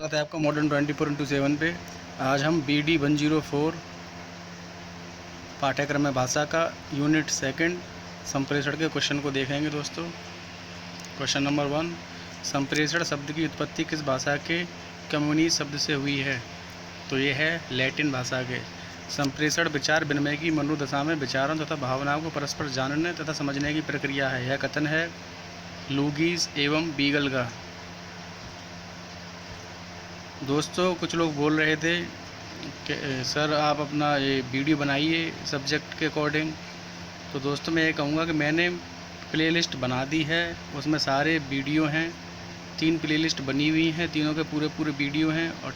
स्वागत है आपका मॉडर्न 24x7 पे। आज हम BD 104 पाठ्यक्रम में भाषा का यूनिट सेकंड संप्रेषण के क्वेश्चन को देखेंगे दोस्तों। क्वेश्चन नंबर 1, संप्रेषण शब्द की उत्पत्ति किस भाषा के कम्युनिस्ट शब्द से हुई है? तो ये है लैटिन भाषा के। संप्रेषण विचार विनिमय की मनोदशा में विचारों तथा भावनाओं को परस्पर जानने तथा समझने की प्रक्रिया है। यह कथन है लुईस एवं बीगल का। दोस्तों कुछ लोग बोल रहे थे कि सर आप अपना ये वीडियो बनाइए सब्जेक्ट के अकॉर्डिंग। तो दोस्तों मैं ये कहूँगा कि मैंने प्लेलिस्ट बना दी है, उसमें सारे वीडियो हैं। 3 प्लेलिस्ट बनी हुई हैं, तीनों के पूरे वीडियो हैं। और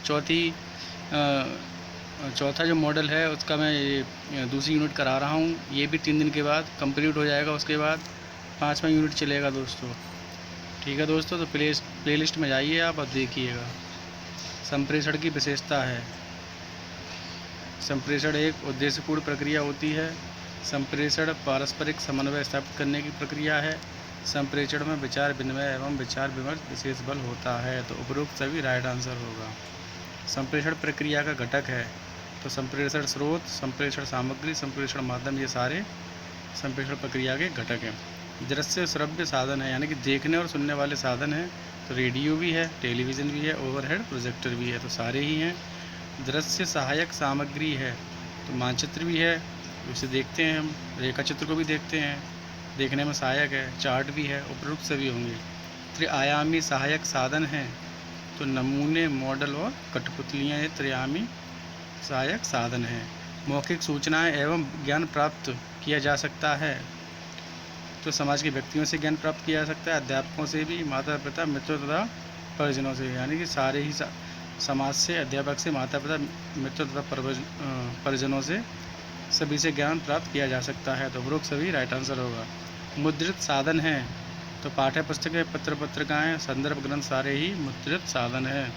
चौथा जो मॉडल है उसका मैं ये दूसरी यूनिट करा रहा हूँ। ये भी 3 दिन के बाद कंप्लीट हो जाएगा। उसके बाद 5वां यूनिट चलेगा दोस्तों। ठीक है दोस्तों, तो प्लेलिस्ट में जाइए आप और देखिएगा। संप्रेषण की विशेषता है। संप्रेषण एक उद्देश्यपूर्ण प्रक्रिया होती है। संप्रेषण पारस्परिक समन्वय स्थापित करने की प्रक्रिया है। संप्रेषण में विचार विनिमय एवं विचार विमर्श विशेष बल होता है। तो उपरोक्त सभी राइट आंसर होगा। संप्रेषण प्रक्रिया का घटक है तो संप्रेषण स्रोत, संप्रेषण सामग्री, संप्रेषण माध्यम, ये सारे संप्रेषण प्रक्रिया के घटक हैं। दृश्य श्रव्य साधन है, यानी कि देखने और सुनने वाले साधन हैं। तो रेडियो भी है, टेलीविज़न भी है, ओवरहेड प्रोजेक्टर भी है, तो सारे ही हैं। दृश्य सहायक सामग्री है तो मानचित्र भी है, उसे देखते हैं हम। रेखा चित्र को भी देखते हैं, देखने में सहायक है। चार्ट भी है, उपरोक्त सभी होंगे। त्रिआयामी सहायक साधन हैं तो नमूने, मॉडल और कठपुतलियाँ, ये त्रिआयामी सहायक साधन हैं। मौखिक सूचनाएं एवं ज्ञान प्राप्त किया जा सकता है तो समाज के व्यक्तियों से ज्ञान प्राप्त किया जा सकता है, अध्यापकों से भी, माता पिता, मित्रों तथा परिजनों से, यानी कि सारे ही समाज से, अध्यापक से, माता पिता, मित्रों तथा परिजनों से, सभी से ज्ञान प्राप्त किया जा सकता है। तो उपरोक्त सभी राइट आंसर होगा। मुद्रित साधन हैं तो पाठ्य पुस्तकें, पत्र पत्रिकाएँ, संदर्भ ग्रंथ, सारे ही मुद्रित साधन हैं।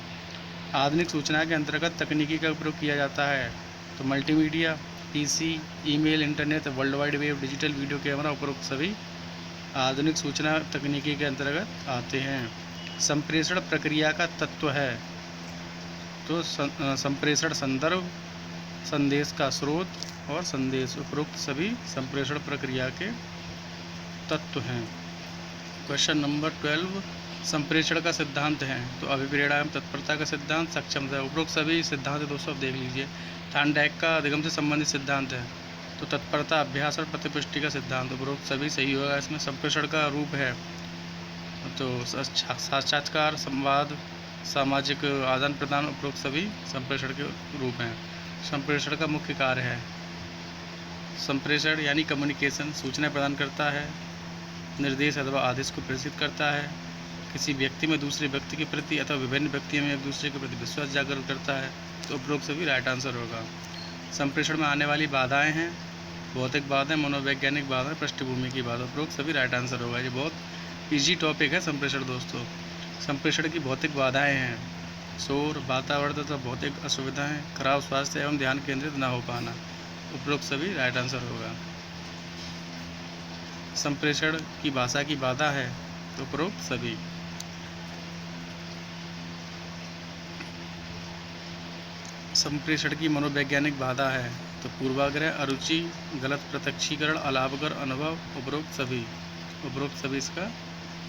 आधुनिक सूचना के अंतर्गत तकनीकी का उपयोग किया जाता है तो multimedia, PC, email, internet, world wide web, digital video camera, उपरोक्त सभी आधुनिक सूचना तकनीकी के अंतर्गत आते हैं। संप्रेषण प्रक्रिया का तत्व है तो संप्रेषण संदर्भ, संदेश का स्रोत और संदेश, उपरोक्त सभी संप्रेषण प्रक्रिया के तत्व हैं। क्वेश्चन नंबर 12, संप्रेषण का सिद्धांत है तो अभिप्रेरणा एवं तत्परता का सिद्धांत, सक्षमता, उपरोक्त सभी सिद्धांत दोस्तों आप देख लीजिए। थार्नडाइक का अधिगम से संबंधित सिद्धांत है तो तत्परता, अभ्यास और प्रतिपुष्टि का सिद्धांत, उपरोक्त सभी सही होगा। इसमें संप्रेषण का रूप है तो साक्षात्कार, संवाद, सामाजिक आदान प्रदान, उपरोक्त सभी संप्रेषण के रूप हैं। संप्रेषण का मुख्य कार्य है संप्रेषण यानी कम्युनिकेशन, सूचना प्रदान करता है, निर्देश अथवा आदेश को प्रेषित करता है, किसी व्यक्ति में दूसरे व्यक्ति के प्रति अथवा विभिन्न व्यक्तियों में एक दूसरे के प्रति विश्वास जागृत करता है। तो उपरोक्त सभी राइट आंसर होगा। संप्रेषण में आने वाली बाधाएं हैं भौतिक बाधाएं, मनोवैज्ञानिक बाधाएं, पृष्ठभूमि की बाधा, उपरोक्त सभी राइट आंसर होगा। ये बहुत ईजी टॉपिक है संप्रेषण दोस्तों। संप्रेषण की भौतिक बाधाएं हैं शोर, वातावरण तथा भौतिक असुविधाएं, खराब स्वास्थ्य एवं ध्यान केंद्रित न हो पाना, उपरोक्त सभी राइट आंसर होगा। संप्रेषण की भाषा की बाधा है तो उपरोक्त सभी। संप्रेषण की मनोवैज्ञानिक बाधा है तो पूर्वाग्रह, अरुचि, गलत प्रत्यक्षीकरण, अलाभकर अनुभव, उपरोक्त सभी इसका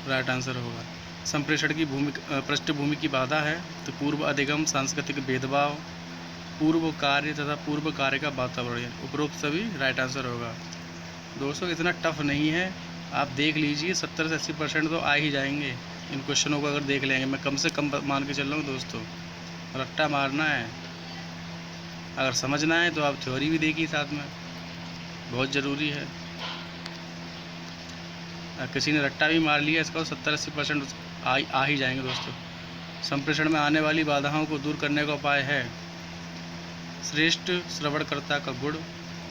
राइट आंसर होगा। संप्रेषण की पृष्ठभूमि की बाधा है तो पूर्व अधिगम, सांस्कृतिक भेदभाव, पूर्व कार्य तथा पूर्व कार्य का वातावरण, उपरोक्त सभी राइट आंसर होगा। दोस्तों इतना टफ नहीं है, आप देख लीजिए 70 से 80% तो आ ही जाएंगे इन क्वेश्चनों को अगर देख लेंगे। मैं कम से कम मान के चल रहा हूँ दोस्तों, रट्टा मारना है। अगर समझना है तो आप थ्योरी भी देखिए साथ में, बहुत ज़रूरी है। किसी ने रट्टा भी मार लिया इसका 70-80% आ ही जाएंगे दोस्तों। संप्रेषण में आने वाली बाधाओं को दूर करने का उपाय है श्रेष्ठ श्रवणकर्ता का गुण,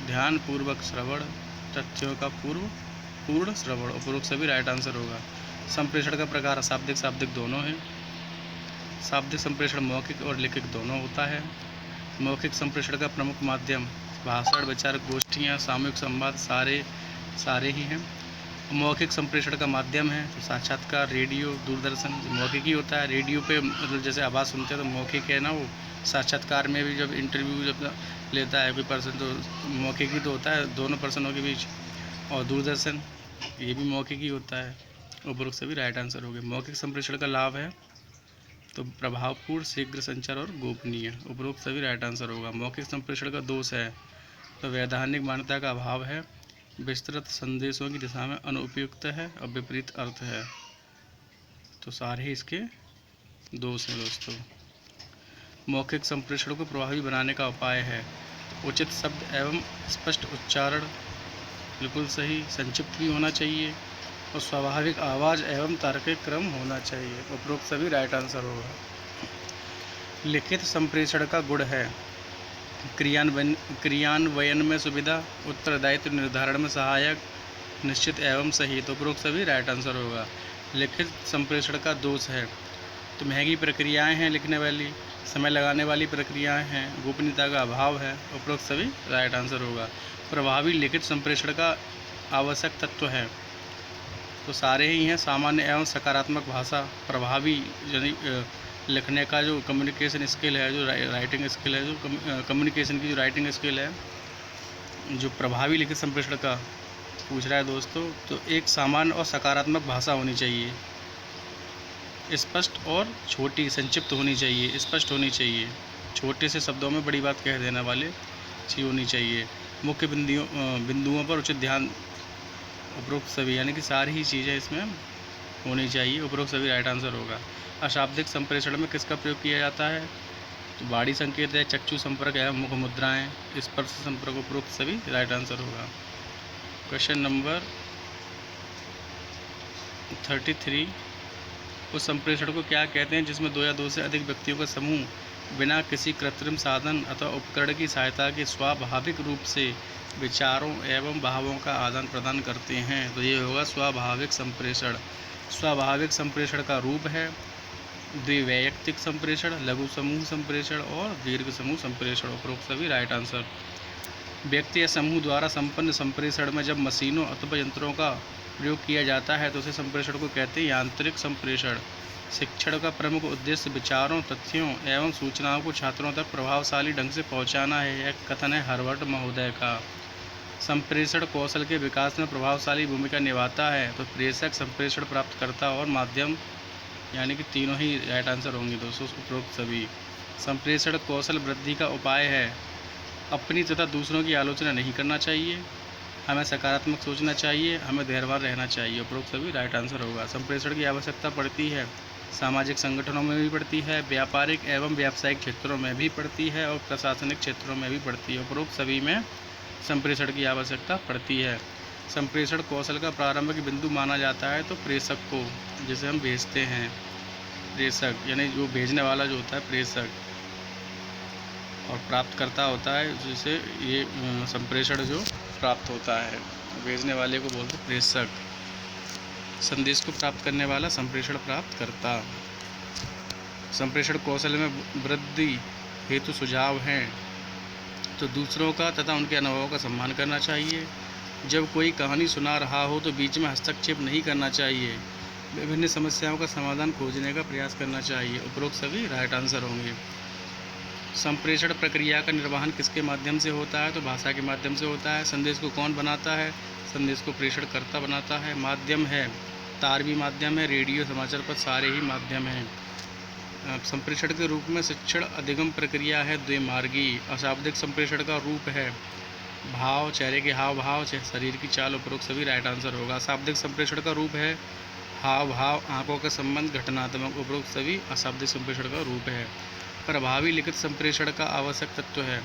ध्यानपूर्वक श्रवण, तथ्यों का पूर्ण श्रवण, उपरोक्त सभी राइट आंसर होगा। संप्रेषण का प्रकार शाब्दिक दोनों है। शाब्दिक संप्रेषण मौखिक और लिखित दोनों होता है। मौखिक संप्रेषण का प्रमुख माध्यम भाषण, विचार गोष्ठियाँ, सामूहिक संवाद, सारे ही हैं। मौखिक संप्रेषण का माध्यम है तो साक्षात्कार, रेडियो, दूरदर्शन मौखिक ही होता है। रेडियो पे मतलब जैसे आवाज़ सुनते हैं तो मौखिक है ना वो। साक्षात्कार में भी जब इंटरव्यू जब लेता है कोई पर्सन तो मौखिक ही तो होता है दोनों पर्सनों के बीच। और दूरदर्शन ये भी मौखिक ही होता है। उपरोक्त सभी राइट आंसर हो गए। मौखिक संप्रेषण का लाभ है तो प्रभावपूर्ण, शीघ्र संचार और गोपनीय। उपरोक्त सभी राइट आंसर होगा। मौखिक संप्रेषण का दोष है तो वैधानिक मान्यता का अभाव है, विस्तृत संदेशों की दिशा में अनुपयुक्त है और विपरीत अर्थ है। तो सारे ही इसके दोष हैं दोस्तों। मौखिक संप्रेषण को प्रभावी बनाने का उपाय है तो उचित शब्द एवं स्पष्ट उच्चारण, बिल्कुल सही। संक्षिप्त भी होना चाहिए और स्वाभाविक आवाज़ एवं तार्किक क्रम होना चाहिए। उपरोक्त सभी राइट आंसर होगा। लिखित संप्रेषण का गुण है क्रियान्वयन में सुविधा, उत्तरदायित्व निर्धारण में सहायक, निश्चित एवं सही। तो उपरोक्त सभी राइट आंसर होगा। लिखित संप्रेषण का दोष है तो महंगी प्रक्रियाएं हैं लिखने वाली, समय लगाने वाली प्रक्रियाएं हैं, गोपनीयता का अभाव है। उपरोक्त सभी राइट आंसर होगा। प्रभावी लिखित संप्रेषण का आवश्यक तत्व है तो सारे ही हैं। सामान्य एवं सकारात्मक भाषा, प्रभावी यानी लिखने का जो कम्युनिकेशन स्किल है, जो राइटिंग स्किल है, जो कम्युनिकेशन की जो राइटिंग स्किल है, जो प्रभावी लिखित संप्रेषण का पूछ रहा है दोस्तों, तो एक सामान्य और सकारात्मक भाषा होनी चाहिए, स्पष्ट और छोटी, संक्षिप्त होनी चाहिए, स्पष्ट होनी चाहिए, छोटे से शब्दों में बड़ी बात कह देने वाले चीज़ होनी चाहिए। मुख्य बिंदुओं पर उचित ध्यान। उपरोक्त सभी यानी कि सारी ही चीज़ें इसमें होनी चाहिए। उपरोक्त सभी राइट आंसर होगा। अशाब्दिक संप्रेषण में किसका प्रयोग किया जाता है तो बॉडी संकेत है, चक्षु संपर्क है, मुख मुद्राएं, स्पर्श संपर्क। उपरोक्त सभी राइट आंसर होगा। क्वेश्चन नंबर 33, उस संप्रेषण को क्या कहते हैं जिसमें 2 या 2 से अधिक व्यक्तियों का समूह बिना किसी कृत्रिम साधन अथवा उपकरण की सहायता के स्वाभाविक रूप से विचारों एवं भावों का आदान प्रदान करते हैं। तो ये होगा स्वाभाविक संप्रेषण। स्वाभाविक संप्रेषण का रूप है द्विवैयक्तिक संप्रेषण, लघु समूह संप्रेषण और दीर्घ समूह संप्रेषण। उपरोक्त सभी राइट आंसर। व्यक्ति या समूह द्वारा संपन्न संप्रेषण में जब मशीनों अथवा यंत्रों का प्रयोग किया जाता है तो उसे संप्रेषण को कहते हैं यांत्रिक संप्रेषण। शिक्षण का प्रमुख उद्देश्य विचारों, तथ्यों एवं सूचनाओं को छात्रों तक प्रभावशाली ढंग से पहुंचाना है। यह कथन है हार्वर्ड महोदय का। संप्रेषण कौशल के विकास में प्रभावशाली भूमिका निभाता है तो प्रेषक, संप्रेषण प्राप्तकर्ता और माध्यम यानी कि तीनों ही राइट आंसर होंगे दोस्तों। उपरोक्त सभी। संप्रेषण कौशल वृद्धि का उपाय है। अपनी तथा दूसरों की आलोचना नहीं करना चाहिए, हमें सकारात्मक सोचना चाहिए, हमें धैर्यवान रहना चाहिए। उपरोक्त सभी राइट आंसर होगा। संप्रेषण की आवश्यकता पड़ती है सामाजिक संगठनों में भी पड़ती है, व्यापारिक एवं व्यावसायिक क्षेत्रों में भी पड़ती है और प्रशासनिक क्षेत्रों में भी पड़ती है। उपरोक्त सभी में संप्रेषण की आवश्यकता पड़ती है। संप्रेषण कौशल का प्रारंभिक बिंदु माना जाता है तो प्रेषक को, जिसे हम भेजते हैं, प्रेषक यानी जो भेजने वाला जो होता है प्रेषक, और प्राप्तकर्ता होता है जिसे ये संप्रेषण जो प्राप्त होता है, भेजने वाले को बोलते प्रेषक, संदेश को प्राप्त करने वाला संप्रेषण प्राप्त करता। संप्रेषण कौशल में वृद्धि हेतु सुझाव हैं तो दूसरों का तथा उनके अनुभवों का सम्मान करना चाहिए। जब कोई कहानी सुना रहा हो तो बीच में हस्तक्षेप नहीं करना चाहिए। विभिन्न समस्याओं का समाधान खोजने का प्रयास करना चाहिए। उपरोक्त सभी राइट आंसर होंगे। संप्रेषण प्रक्रिया का निर्वहन किसके माध्यम से होता है तो भाषा के माध्यम से होता है। संदेश को कौन बनाता है, संदेश को प्रेषणकर्ता बनाता है। माध्यम है, तार भी माध्यम है, रेडियो, समाचार पत्र सारे ही माध्यम हैं। संप्रेषण के रूप में शिक्षण अधिगम प्रक्रिया है द्विमार्गी। अशाब्दिक संप्रेषण का रूप है भाव, चेहरे के हाव भाव, शरीर की चाल। उपरोक्त सभी राइट आंसर होगा। अशाब्दिक संप्रेषण का रूप है हाव भाव, आंखों का संबंध, घटनात्मक। उपरोक्त सभी अशाब्दिक संप्रेषण का रूप है। प्रभावी लिखित संप्रेषण का आवश्यक तत्व है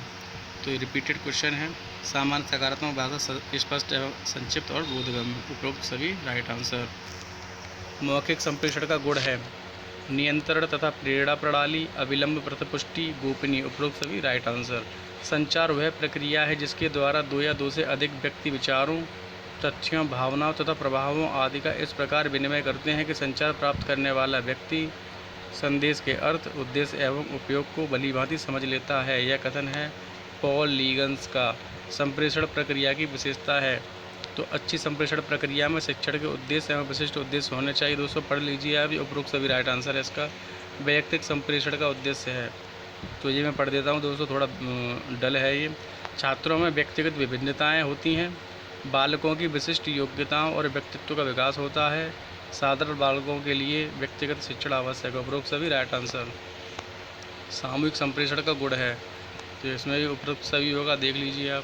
तो ये रिपीटेड क्वेश्चन है। सामान्य सकारात्मक भाषा, स्पष्ट एवं संक्षिप्त और बोधगम्य। उपरोक्त सभी राइट आंसर। मौखिक संप्रेषण का गुण है नियंत्रण तथा प्रेरणा प्रणाली, अविलंब प्रतिपुष्टि, गोपनीय। उपरोक्त सभी राइट आंसर। संचार वह प्रक्रिया है जिसके द्वारा 2 या 2 से अधिक व्यक्ति विचारों, तथ्यों, भावनाओं तथा प्रभावों आदि का इस प्रकार विनिमय करते हैं कि संचार प्राप्त करने वाला व्यक्ति संदेश के अर्थ, उद्देश्य एवं उपयोग को भलीभांति समझ लेता है। यह कथन है पॉल लीगन्स का। संप्रेषण प्रक्रिया की विशेषता है तो अच्छी संप्रेषण प्रक्रिया में शिक्षण के उद्देश्य एवं विशिष्ट उद्देश्य होने चाहिए। दोस्तों पढ़ लीजिए आप, ये उपरोक्त सभी राइट आंसर है इसका। वैयक्तिक संप्रेषण का उद्देश्य है, तो ये मैं पढ़ देता हूँ दोस्तों, थोड़ा डल है ये। छात्रों में व्यक्तिगत विभिन्नताएं होती हैं, बालकों की विशिष्ट योग्यताओं और व्यक्तित्व का विकास होता है, साधारण बालकों के लिए व्यक्तिगत शिक्षण आवश्यक है। उपरोक्त सभी राइट आंसर। सामूहिक संप्रेषण का गुण है, तो इसमें भी उपरोक्त सभी होगा, देख लीजिए आप।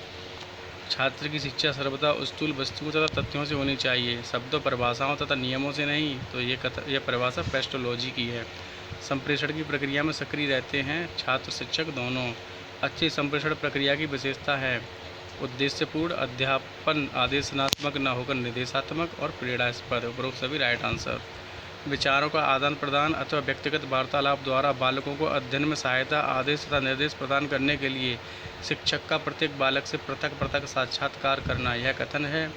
छात्र की शिक्षा सर्वदा स्थूल वस्तुओं तथा तथ्यों से होनी चाहिए, शब्दों, परिभाषाओं तथा नियमों से नहीं। तो यह परिभाषा पेस्टोलॉजी की है। संप्रेषण की प्रक्रिया में सक्रिय रहते हैं छात्र शिक्षक दोनों। अच्छी संप्रेषण प्रक्रिया की विशेषता है उद्देश्यपूर्ण अध्यापन, आदेशनात्मक न होकर निर्देशात्मक और प्रेरणास्पद। उपरोक्त सभी राइट आंसर। विचारों का आदान प्रदान अथवा व्यक्तिगत वार्तालाप द्वारा बालकों को अध्ययन में सहायता, आदेश तथा निर्देश प्रदान करने के लिए शिक्षक का प्रत्येक बालक से पृथक पृथक साक्षात्कार करना, यह कथन है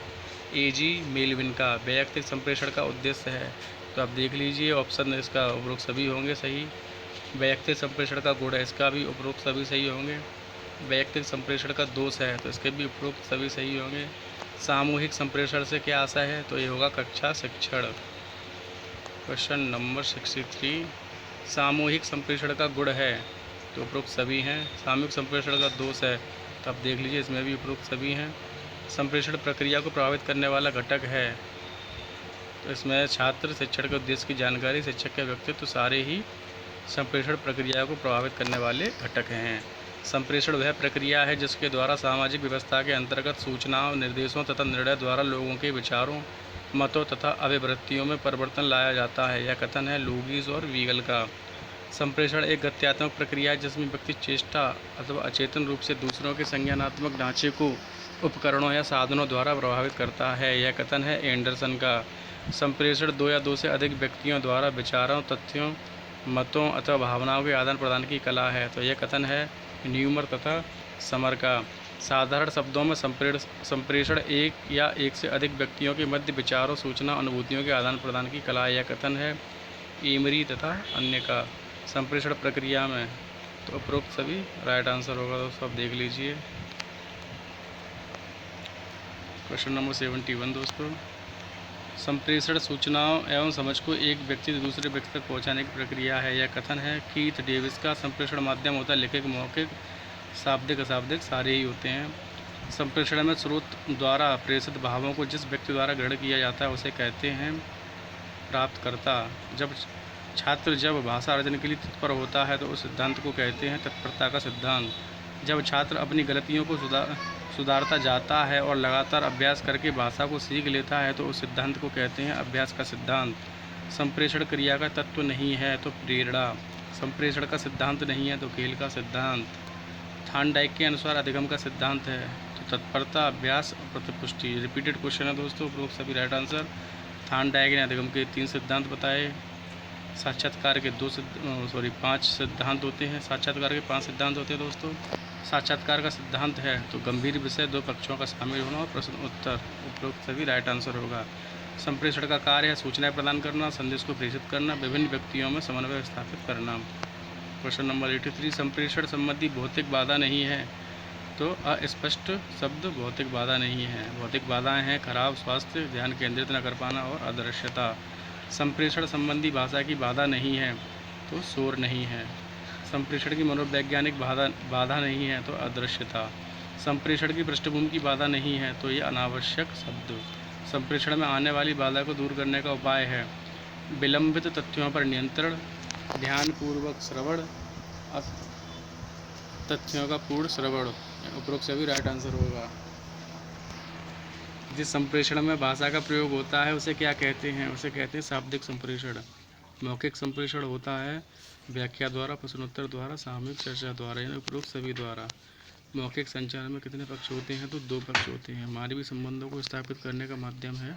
A.G. मेलविन का। वैयक्तिक संप्रेषण का उद्देश्य है, तो आप देख लीजिए ऑप्शन इसका उपरोक्त सभी होंगे सही। वैयक्तिक संप्रेषण का गुण है, इसका भी उपरोक्त सभी सही होंगे। वैयक्तिक संप्रेषण का दोष है, तो इसके भी उपरोक्त सभी सही होंगे। सामूहिक संप्रेषण से क्या आशा है, तो ये होगा कक्षा शिक्षण। क्वेश्चन नंबर 63, सामूहिक संप्रेषण का गुण है, तो उपरोक्त सभी हैं। सामूहिक संप्रेषण का दोष है, तो आप देख लीजिए इसमें भी उपरोक्त सभी हैं। संप्रेषण प्रक्रिया को प्रभावित करने वाला घटक है, तो इसमें छात्र, शिक्षण के उद्देश्य की जानकारी, शिक्षक के व्यक्तित्व, सारे ही संप्रेषण प्रक्रिया को प्रभावित करने वाले घटक हैं। संप्रेषण वह प्रक्रिया है जिसके द्वारा सामाजिक व्यवस्था के अंतर्गत सूचनाओं, निर्देशों तथा निर्णय द्वारा लोगों के विचारों, मतों तथा अभिवृत्तियों में परिवर्तन लाया जाता है, यह कथन है लुईस और वीगल का। संप्रेषण एक गत्यात्मक प्रक्रिया है जिसमें व्यक्ति चेष्टा अथवा अचेतन रूप से दूसरों के संज्ञानात्मक ढांचे को उपकरणों या साधनों द्वारा प्रभावित करता है, यह कथन है एंडरसन का। संप्रेषण दो या दो से अधिक व्यक्तियों द्वारा विचारों, तथ्यों, मतों अथवा भावनाओं के आदान प्रदान की कला है, तो यह कथन है न्यूमर तथा समर का। साधारण शब्दों में संप्रेषण एक या एक से अधिक व्यक्तियों के मध्य विचारों, सूचना, अनुभूतियों के आदान प्रदान की कला, यह कथन है एमरी तथा अन्य का। संप्रेषण प्रक्रिया में, तो उपरोक्त सभी राइट आंसर होगा, दोस्तों आप देख लीजिए। क्वेश्चन नंबर 71 दोस्तों, संप्रेषण सूचनाओं एवं समझ को एक व्यक्ति से दूसरे व्यक्ति तक पहुंचाने की प्रक्रिया है, यह कथन है कीथ डेविस का। संप्रेषण माध्यम होता है लिखित, मौखिक, शाब्दिक, अशाब्दिक, सारे ही होते हैं। संप्रेषण में स्रोत द्वारा प्रेषित भावों को जिस व्यक्ति द्वारा ग्रहण किया जाता है उसे कहते हैं प्राप्तकर्ता। जब भाषा अर्जन के लिए तत्पर होता है तो उस सिद्धांत को कहते हैं तत्परता का सिद्धांत। जब छात्र अपनी गलतियों को सुधारता जाता है और लगातार अभ्यास करके भाषा को सीख लेता है तो उस सिद्धांत को कहते हैं अभ्यास का सिद्धांत। संप्रेषण क्रिया का तत्व नहीं है तो प्रेरणा। संप्रेषण का सिद्धांत नहीं है तो खेल का सिद्धांत। थार्नडाइक के अनुसार अधिगम का सिद्धांत है तो तत्परता, अभ्यास, प्रतिपुष्टि। रिपीटेड क्वेश्चन है दोस्तों, उपरोक्त सभी राइट आंसर। थार्नडाइक ने अधिगम के 3 सिद्धांत बताए। साक्षात्कार के 5 सिद्धांत होते हैं। साक्षात्कार के 5 सिद्धांत होते हैं दोस्तों। साक्षात्कार का सिद्धांत है तो गंभीर विषय, 2 पक्षों का शामिल होना और प्रश्न उत्तर। उपरोक्त सभी राइट आंसर होगा। संप्रेषण का कार्य है सूचनाएं प्रदान करना, संदेश को प्रेषित करना, विभिन्न व्यक्तियों में समन्वय स्थापित करना। क्वेश्चन नंबर 83, संप्रेषण संबंधी भौतिक बाधा नहीं है, तो अस्पष्ट शब्द भौतिक बाधा नहीं है। भौतिक बाधाएं हैं खराब स्वास्थ्य, ध्यान केंद्रित न कर पाना और अदृश्यता। संप्रेषण संबंधी भाषा की बाधा नहीं है तो शोर नहीं है। संप्रेषण की मनोवैज्ञानिक बाधा नहीं है तो अदृश्यता। संप्रेषण की पृष्ठभूमि की बाधा नहीं है तो ये अनावश्यक शब्द। संप्रेषण में आने वाली बाधा को दूर करने का उपाय है विलंबित तथ्यों पर नियंत्रण, ध्यानपूर्वक श्रवण, तथ्यों का पूर्ण श्रवण। उपरोक्त सभी राइट आंसर होगा। जिस संप्रेषण में भाषा का प्रयोग होता है उसे क्या कहते हैं? उसे कहते हैं शाब्दिक संप्रेषण। मौखिक संप्रेषण होता है व्याख्या द्वारा, प्रश्नोत्तर द्वारा, सामूहिक चर्चा द्वारा, यानी उपरोक्त सभी द्वारा। मौखिक संचार में कितने पक्ष होते हैं? तो 2 पक्ष होते हैं। मानवीय संबंधों को स्थापित करने का माध्यम है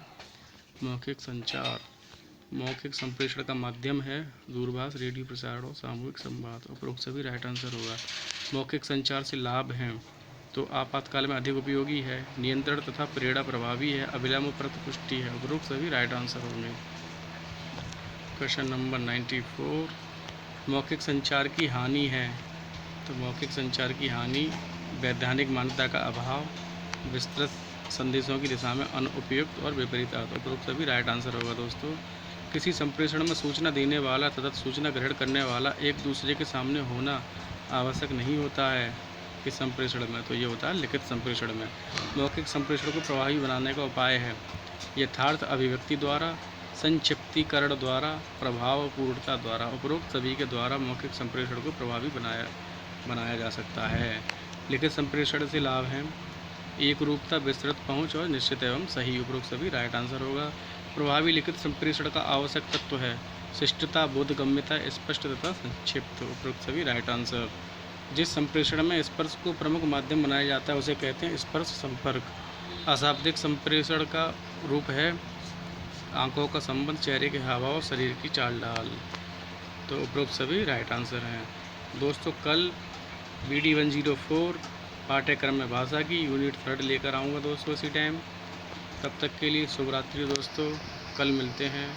मौखिक संचार। मौखिक संप्रेषण का माध्यम है दूरभाष, रेडियो प्रसारण और सामूहिक संवाद। उपरोक्त सभी राइट आंसर होगा। मौखिक संचार से लाभ हैं तो आपातकाल में अधिक उपयोगी है, नियंत्रण तथा प्रेरणा प्रभावी है, अविलंब प्रतिपुष्टि है। उपरोक्त सभी राइट आंसर होंगे। क्वेश्चन नंबर 94, मौखिक संचार की हानि है, तो मौखिक संचार की हानि वैधानिक मान्यता का अभाव, विस्तृत संदेशों की दिशा में अनुपयुक्त और विपरीत अर्थ। उपरोक्त सभी राइट आंसर होगा दोस्तों। किसी संप्रेषण में सूचना देने वाला तथा सूचना ग्रहण करने वाला एक दूसरे के सामने होना आवश्यक नहीं होता है। किस संप्रेषण में? तो ये होता है लिखित संप्रेषण में। मौखिक संप्रेषण को प्रभावी बनाने का उपाय है यथार्थ अभिव्यक्ति द्वारा, संक्षिप्तीकरण द्वारा, प्रभावपूर्णता द्वारा। उपरोक्त सभी के द्वारा मौखिक संप्रेषण को प्रभावी बनाया जा सकता है। लिखित संप्रेषण से लाभ हैं एक रूपता, विस्तृत पहुंच और निश्चित एवं सही। उपरोक्त सभी राइट आंसर होगा। प्रभावी लिखित संप्रेषण का आवश्यक तत्व है शिष्टता, बोधगम्यता, स्पष्ट तथा संक्षिप्त। उपरोक्त सभी राइट आंसर। जिस संप्रेषण में स्पर्श को प्रमुख माध्यम बनाया जाता है उसे कहते हैं स्पर्श संपर्क। अशाब्दिक संप्रेषण का रूप है आंखों का संबंध, चेहरे के हावभाव, शरीर की चाल ढाल। तो उपरोक्त सभी राइट आंसर हैं दोस्तों। कल BD 104 पाठ्यक्रम में भाषा की यूनिट 3 लेकर आऊँगा दोस्तों इसी टाइम। तब तक के लिए शुभ रात्रि दोस्तों। कल मिलते हैं।